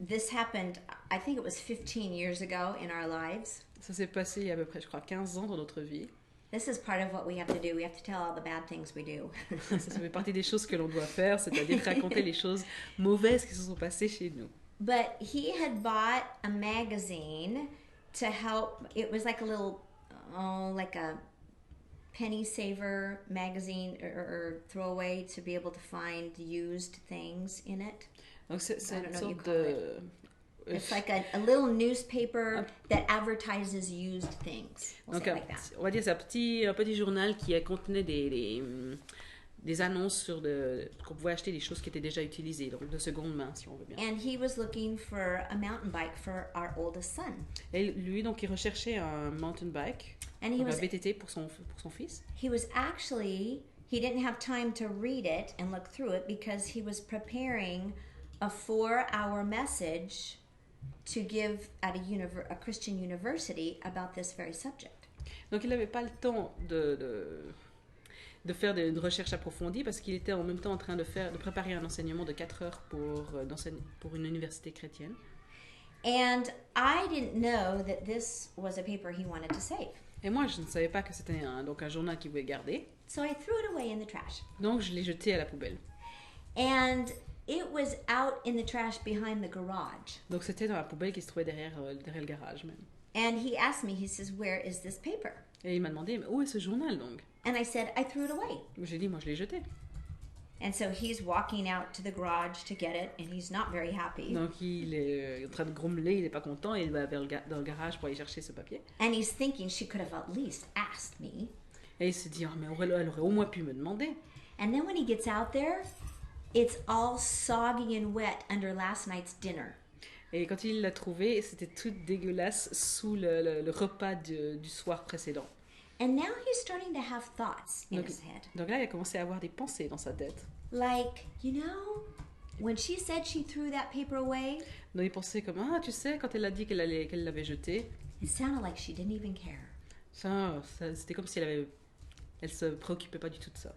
This happened, I think it was 15 years ago in our lives. Ça s'est passé il y a à peu près, je crois, 15 ans dans notre vie. This is part of what we have to do. We have to tell all the bad things we do. Ça fait partie des choses que l'on doit faire, c'est-à-dire raconter les choses mauvaises qui se sont passées chez nous. But he had bought a magazine to help. It was like a little, like a penny saver magazine or throwaway to be able to find used things in it. Donc c'est I don't une know what you sorte call de... It's like a little newspaper that advertises used things. We'll Donc say it like that. on va dire c'est un petit journal qui contenait des annonces qu'on pouvait acheter des choses qui étaient déjà utilisées, donc de seconde main si on veut bien. And he was looking for a mountain bike for our oldest son. Et lui donc il recherchait un mountain bike, And he donc un was VTT pour son fils. he didn't have time to read it and look through it because he was preparing a 4-hour message to give at a Christian university about this very subject. Donc il n'avait pas le temps de faire une recherche approfondie parce qu'il était en même temps en train de préparer un enseignement de 4 heures pour une université chrétienne. And I didn't know that this was a paper he wanted to save. Et moi, je ne savais pas que c'était un journal qu'il voulait garder. So I threw it away in the trash. Donc, je l'ai jeté à la poubelle. And it was out in the trash behind the garage. Donc, c'était dans la poubelle qui se trouvait derrière le garage même. And he asked me, he says, "Where is this paper?" Et il m'a demandé, mais où est ce journal donc? And I said, "I threw it away." J'ai dit, moi, je l'ai jeté. And so he's walking out to the garage to get it, and he's not very happy. Donc, il est en train de grommeler, il n'est pas content, et il va dans le garage pour aller chercher ce papier. And he's thinking she could have at least asked me. Et il se dit, oh, mais elle aurait au moins pu me demander. And then when he gets out there, it's all soggy and wet under last night's dinner. Et quand il l'a trouvé, c'était tout dégueulasse sous le repas du soir précédent. And now he's starting to have thoughts in Donc, his head. donc là, il a commencé à avoir des pensées dans sa tête. Like, you know, when she said she threw that paper away, Donc il pensait comme, ah, tu sais, quand elle a dit qu'elle l'avait jeté, it sounded like she didn't even care. c'était comme si elle se préoccupait pas du tout de ça.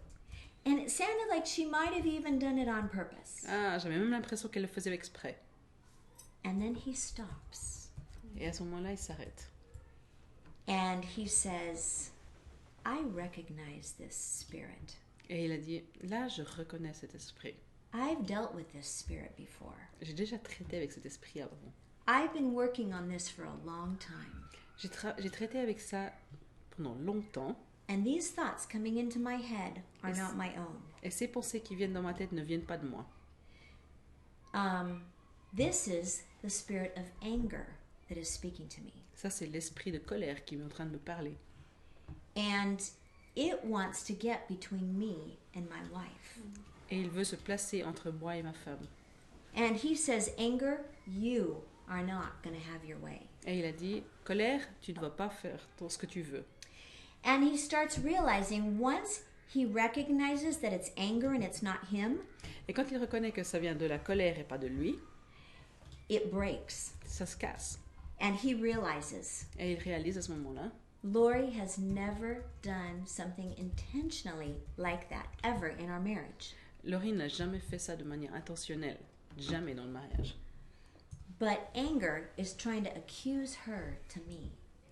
And it sounded like she might have even done it on purpose. Ah, j'avais même l'impression qu'elle le faisait exprès. And then he stops Et à ce moment-là, il s'arrête. and he says, I recognize this spirit. Et il a dit, là, je reconnais cet esprit. I've dealt with this spirit before. J'ai déjà traité avec cet esprit avant. I've been working on this for a long time. J'ai traité avec ça pendant longtemps. And these thoughts coming into my head are Yes. not my own. Et ces pensées qui viennent dans ma tête ne viennent pas de moi. This is the spirit of anger that is speaking to me. Ça, c'est l'esprit de colère qui est en train de me parler. And it wants to get between me and my wife. Et il veut se placer entre moi et ma femme. And he says, Anger, you are not going to have your way. Et il a dit, colère, tu ne vas pas faire ce que tu veux. And he starts realizing once he recognizes that it's anger and it's not him, Et quand il reconnaît que ça vient de la colère et pas de lui, it breaks. ça se casse. And he realizes Et il réalise à ce moment-là, Lori has never done something intentionally like that ever in our marriage. Laurie n'a jamais fait ça de manière intentionnelle. Jamais dans le mariage. But anger is trying to accuse her to me.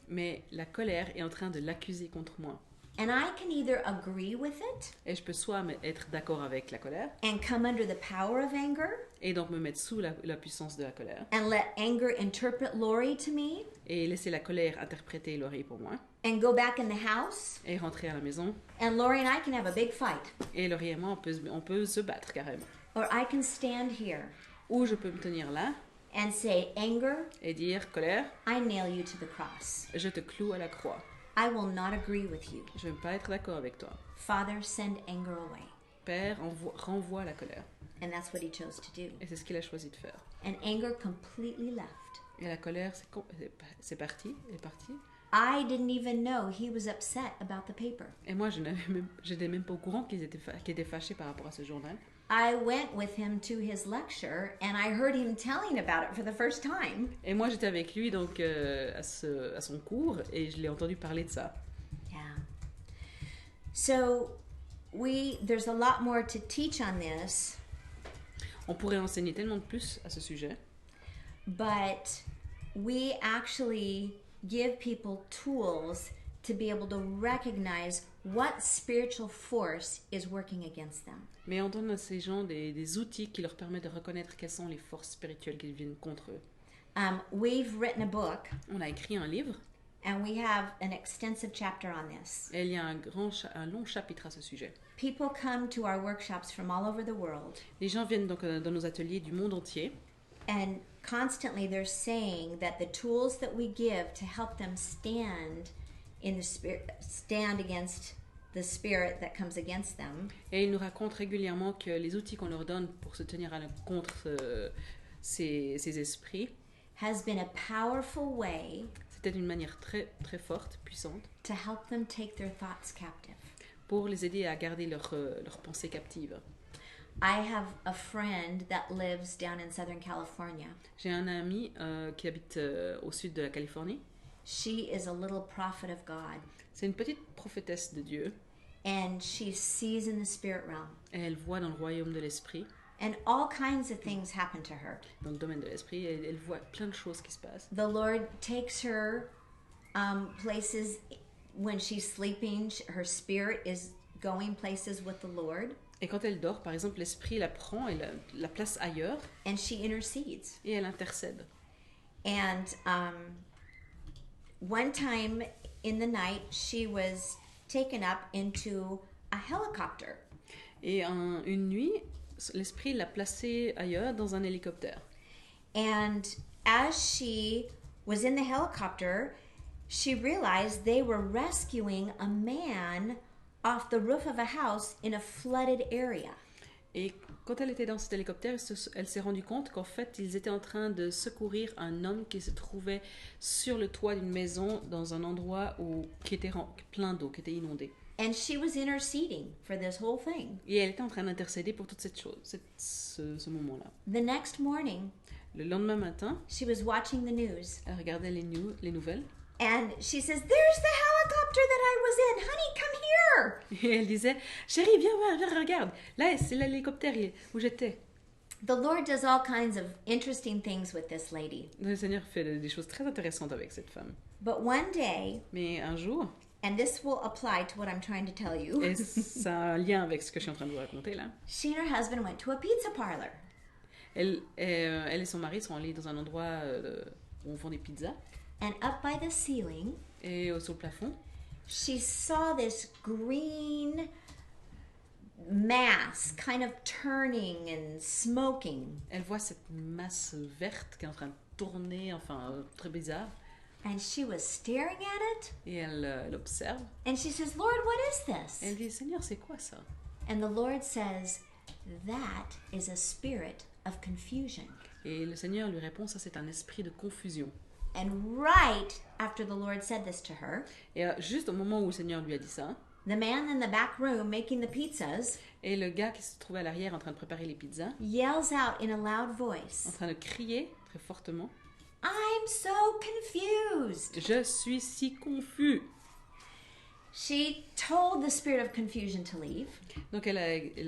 Mais la colère est en train de l'accuser contre moi. And I can either agree with it Et je peux soit être d'accord avec la colère, and come under the power of anger et donc me mettre sous la puissance de la colère, and let anger interpret Lori to me et laisser la colère interpréter Laurie pour moi, and go back in the house, et rentrer à la maison. and Lori and I can have a big fight. Et Laurie et moi, on peut se battre carrément. Or I can stand here Ou je peux me tenir là and say, Anger, et dire, colère, I nail you to the cross. je te cloue à la croix. I will not agree with you. Je ne veux pas être d'accord avec toi. Father, send anger away. Père, renvoie la colère. And that's what he chose to do. Et c'est ce qu'il a choisi de faire. And anger completely left. Et la colère, c'est parti, elle est partie. I didn't even know he was upset about the paper. Et moi, je n'étais même pas au courant qu'il était fâché par rapport à ce journal. I went with him to his lecture and I heard him telling about it for the first time. Et moi, j'étais avec lui donc à son cours et je l'ai entendu parler de ça. Yeah. So there's a lot more to teach on this, On pourrait enseigner tellement de plus à ce sujet, but we actually give people tools to be able to recognize what spiritual force is working against them. mais on donne à ces gens des outils qui leur permettent de reconnaître quelles sont les forces spirituelles qui viennent contre eux. We've written a book, On a écrit un livre and we have an extensive chapter on this. et il y a un long chapitre à ce sujet. People come to our workshops from all over the world, Les gens viennent donc dans nos ateliers du monde entier and constantly they're saying that the tools that we give to help them stand in the spirit, stand against the spirit that comes against them, et ils nous racontent régulièrement que les outils qu'on leur donne pour se tenir contre ces esprits, has been a powerful way c'était une manière très très forte, puissante, to help them take their thoughts captive. pour les aider à garder leurs pensées captives. I have a friend that lives down in Southern California. J'ai un ami qui habite au sud de la Californie. She is a little prophet of God, C'est une petite prophétesse de Dieu and she sees in the spirit realm, et elle voit dans le royaume de l'esprit, and all kinds of things happen to her. dans le domaine de l'esprit, et elle voit plein de choses qui se passent. The Lord takes her places when she's sleeping. Her spirit is going places with the Lord, Et quand elle dort, par exemple, l'esprit la prend et la place ailleurs and she intercedes. et elle intercède. And one time in the night, she was taken up into a helicopter. Et une nuit, l'esprit l'a placée ailleurs dans un hélicoptère. And as she was in the helicopter, she realized they were rescuing a man off the roof of a house in a flooded area. Et quand elle était dans cet hélicoptère, elle s'est rendue compte qu'en fait, ils étaient en train de secourir un homme qui se trouvait sur le toit d'une maison dans un endroit qui était plein d'eau, qui était inondé. And she was interceding for this whole thing. Et elle était en train d'intercéder pour toute cette chose, ce moment-là. The next morning, Le lendemain matin, she was watching the news. elle regardait les nouvelles And she says, "There's the helicopter that I was in. Honey, come here." et elle disait « Chérie, viens, regarde. Là, c'est l'hélicoptère où j'étais. » The Lord does all kinds of interesting things with this lady. Le Seigneur fait des choses très intéressantes avec cette femme. But one day, Mais un jour, and this will apply to what I'm trying to tell you, et ça a un lien avec ce que je suis en train de vous raconter là, she and her husband went to a pizza parlor. elle et son mari sont allés dans un endroit où on vend des pizzas. And up by the ceiling, Et sur le plafond, she saw this green mass kind of turning and smoking. elle voit cette masse verte qui est en train de tourner, enfin très bizarre. And she was staring at it. Et elle observe. And she says, "Lord, what is Et this?" elle dit, Seigneur, c'est quoi ça? And the Lord says, "That is a spirit of confusion." Et le Seigneur lui répond, ça c'est un esprit de confusion. And right after the Lord said this to her, Et juste au moment où le Seigneur lui a dit ça, the man in the back room making the pizzas et le gars qui se trouvait à l'arrière en train de préparer les pizzas, yells out in a loud en voice, train de crier très fortement, "I'm so confused." je suis si confus. She told the spirit of confusion to leave, Donc elle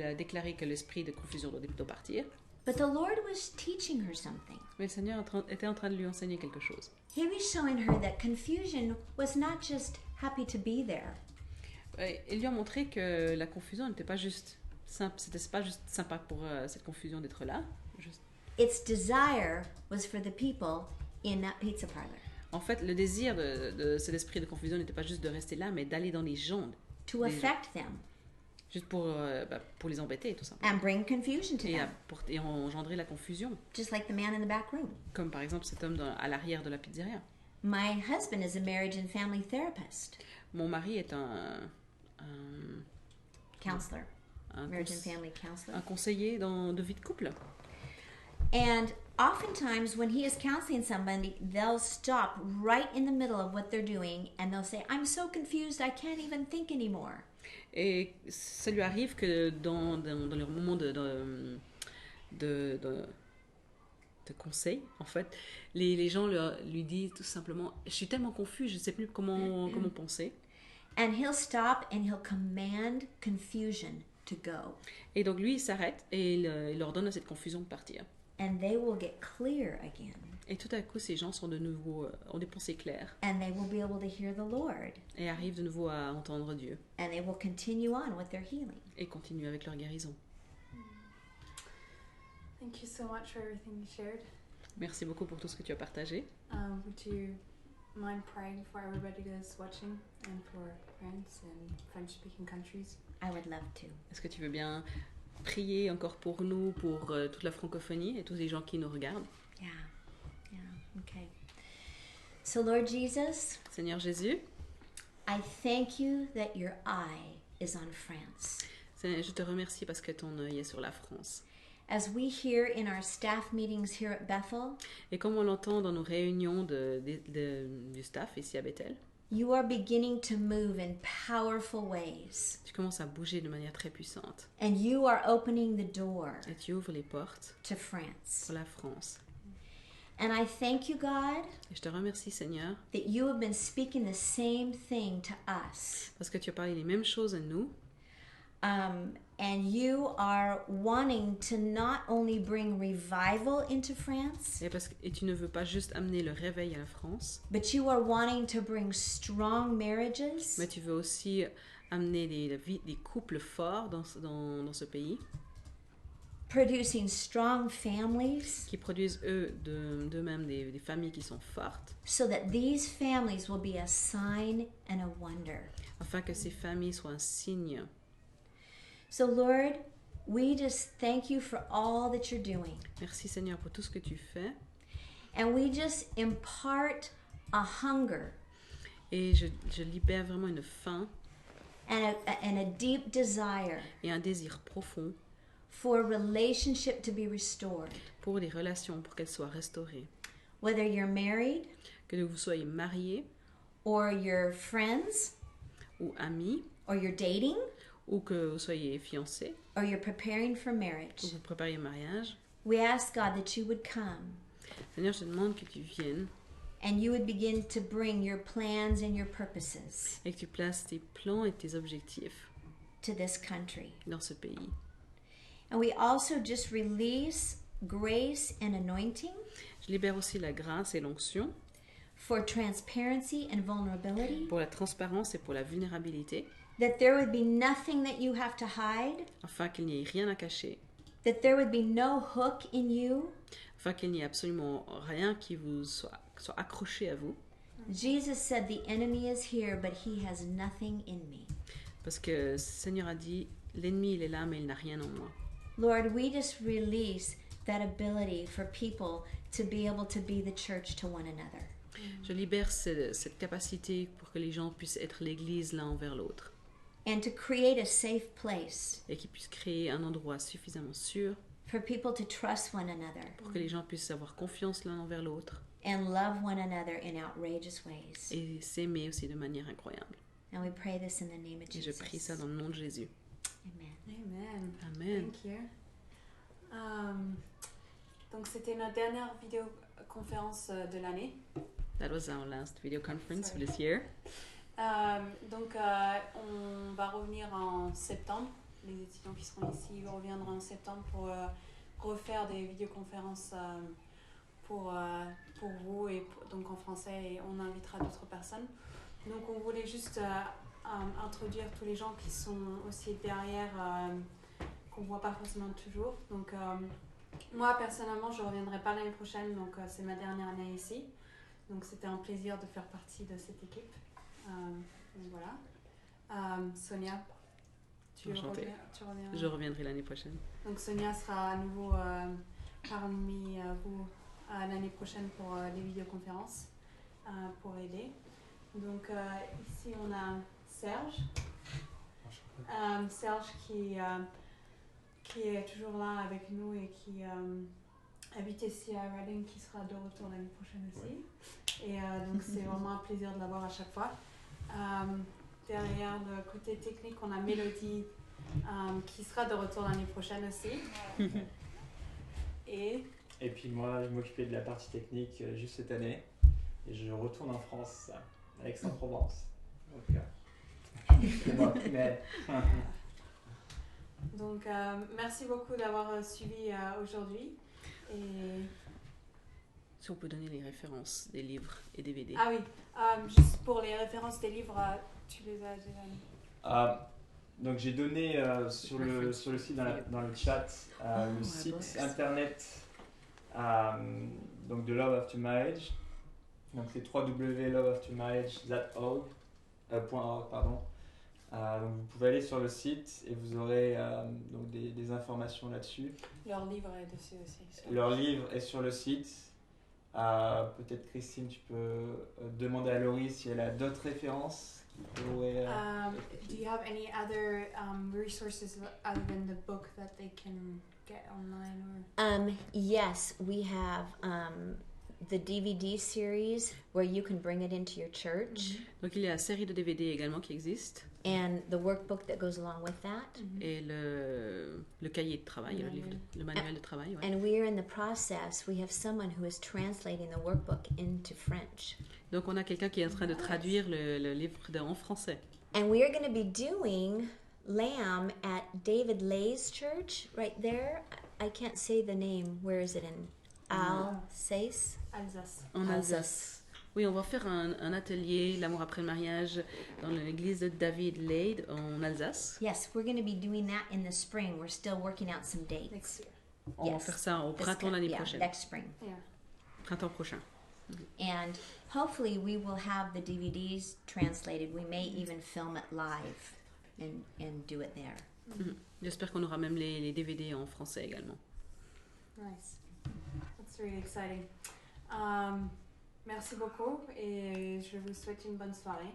a déclaré que l'esprit de confusion doit partir. but the Lord was teaching her something. Mais le Seigneur était en train de lui enseigner quelque chose. He was showing her that confusion was not just happy to be there. Il lui a montré que la confusion n'était pas juste simple, c'était pas juste sympa pour cette confusion d'être là. Its desire was for the people in that pizza parlor En fait, le désir de cet esprit de confusion n'était pas juste de rester là, mais d'aller dans les gens, to affect them juste pour les embêter, tout simplement. and bring confusion to them, Et engendrer la confusion. just like the man in the back room. Comme par exemple cet homme à l'arrière de la pizzeria. My husband is a marriage and family therapist, Mon mari est un counselor, marriage and cons- family counselor. un conseiller de vie de couple. And oftentimes, when he is counseling somebody, they'll stop right in the middle of what they're doing and they'll say, "I'm so confused, I can't even think anymore." Et ça lui arrive que dans leur moment de conseil, en fait, les gens lui disent tout simplement « Je suis tellement confus, je ne sais plus comment penser. » And he'll stop and he'll command confusion to go. Et donc lui, il s'arrête et il ordonne à cette confusion de partir. And they will get clear again. Et tout à coup, ces gens sont de nouveau, ont des pensées claires And they will be able to hear the Lord. et arrivent de nouveau à entendre Dieu And they will continue on with their healing. et continuent avec leur guérison. Thank you so much for everything you shared. Merci beaucoup pour tout ce que tu as partagé. Would you mind praying for everybody that's watching and for France and French-speaking countries? I would love to. Est-ce que tu veux bien prier encore pour nous, pour toute la francophonie et tous les gens qui nous regardent? Yeah. Okay. So, Lord Jesus, Seigneur Jésus, I thank you that your eye is on France. je te remercie parce que ton œil est sur la France. As we hear in our staff meetings here at Bethel, Et comme on l'entend dans nos réunions du staff ici à Bethel, you are beginning to move in powerful ways. tu commences à bouger de manière très puissante. And you are opening the door Et tu ouvres les portes to France. pour la France. And I thank you, God, Et je te remercie, Seigneur, that you have been speaking the same thing to us. parce que tu as parlé les mêmes choses à nous. And you are wanting to not only bring revival into France, Et tu ne veux pas juste amener le réveil à la France, but you are wanting to bring strong marriages, mais tu veux aussi amener des couples forts dans ce pays, producing strong families, qui produisent d'eux-mêmes des familles qui sont fortes, so that these families will be a sign and a wonder. afin que ces familles soient un signe. So, Lord, we just thank you for all that you're doing. Merci, Seigneur, pour tout ce que tu fais. And we just impart a hunger Et je libère vraiment une faim and a deep desire et un désir profond for relationship to be restored. pour les relations, pour qu'elles soient restaurées. Whether you're married Que vous soyez mariés or you're friends ou amis, or you're dating ou que vous soyez fiancés, or you're preparing for ou marriage, vous préparez un mariage. we ask God that you would come Seigneur, je te demande que tu viennes and you would begin to bring your plans and your purposes et que tu places tes plans et tes objectifs to this country. dans ce pays. And we also just release grace and anointing Je libère aussi la grâce et l'onction for transparency and vulnerability, pour la transparence et pour la vulnérabilité, that there would be nothing that you have to hide, afin qu'il n'y ait rien à cacher, that there would be no hook in you. afin qu'il n'y ait absolument rien qui vous soit accroché à vous. Jesus said, the enemy is here, but he has nothing in me. Parce que le Seigneur a dit, l'ennemi il est là mais il n'a rien en moi. Lord, we just release that ability for people to be able to be the church to one another. Je libère cette capacité pour que les gens puissent être l'église l'un envers l'autre And to create a safe place et qu'ils puissent créer un endroit suffisamment sûr for people to trust one another pour que les gens puissent avoir confiance l'un envers l'autre and love one another in outrageous ways. et s'aimer aussi de manière incroyable. And we pray this in the name of Et je Jesus. prie ça dans le nom de Jésus. Amen. Amen. Amen. Thank you. Donc c'était notre dernière vidéoconférence de l'année. That was our last video conference for Sorry. this year. Donc on va revenir en septembre. Les étudiants qui seront ici reviendront en septembre pour refaire des vidéoconférences pour vous et donc en français, et on invitera d'autres personnes. Donc on voulait juste introduire tous les gens qui sont aussi derrière, qu'on voit pas forcément toujours. Donc moi personnellement je reviendrai pas l'année prochaine, donc c'est ma dernière année ici. Donc c'était un plaisir de faire partie de cette équipe. Donc voilà. Sonia, tu Enchantée. reviens. Je reviendrai l'année prochaine. Donc Sonia sera à nouveau parmi vous l'année prochaine pour les vidéoconférences pour aider. Donc ici on a Serge. Serge qui est toujours là avec nous et qui habite ici à Reading, qui sera de retour l'année prochaine aussi. Et donc c'est vraiment un plaisir de l'avoir à chaque fois. Derrière le côté technique, on a Mélodie qui sera de retour l'année prochaine aussi. Et puis moi, je m'occupais de la partie technique juste cette année. Et je retourne en France, à Aix-en-Provence. Donc, c'est moi, mais... Donc merci beaucoup d'avoir suivi aujourd'hui. Et... Si on peut donner les références des livres et DVD. Ah oui, juste pour les références des livres, tu les as déjà mis. Donc j'ai donné sur le site, dans le chat, le site internet donc de Love After Marriage. Donc c'est www.loveaftermarriage.org. Donc vous pouvez aller sur le site et vous aurez donc des informations là-dessus. Leur livre est dessus aussi. Leur livre est sur le site. Peut-être Christine, tu peux demander à Laurie si elle a d'autres références qui pourraient... Do you have any other resources other than the book that they can get online? Or? Yes, we have the DVD series where you can bring it into your church, Donc il y a une série de DVD également qui existe and the workbook that goes along with that. et le cahier de travail, le manuel de travail. Ouais. And we are in the process. We have someone who is translating the workbook into French. Donc on a quelqu'un qui est en train de traduire le livre en français. And we are going to be doing Lamb at David Lay's church right there. I can't say the name. Where is it in Alsace? Alsace. En Alsace. Oui, on va faire un atelier, l'amour après le mariage, dans l'église de David Lade en Alsace. Yes, we're going to be doing that in the spring. We're still working out some dates. Next year. On va faire ça au printemps l'année prochaine. Next spring. Yeah. Printemps prochain. And hopefully we will have the DVDs translated. We may even film it live and do it there. J'espère qu'on aura même les DVD en français également. Nice. That's really exciting. Merci beaucoup et je vous souhaite une bonne soirée.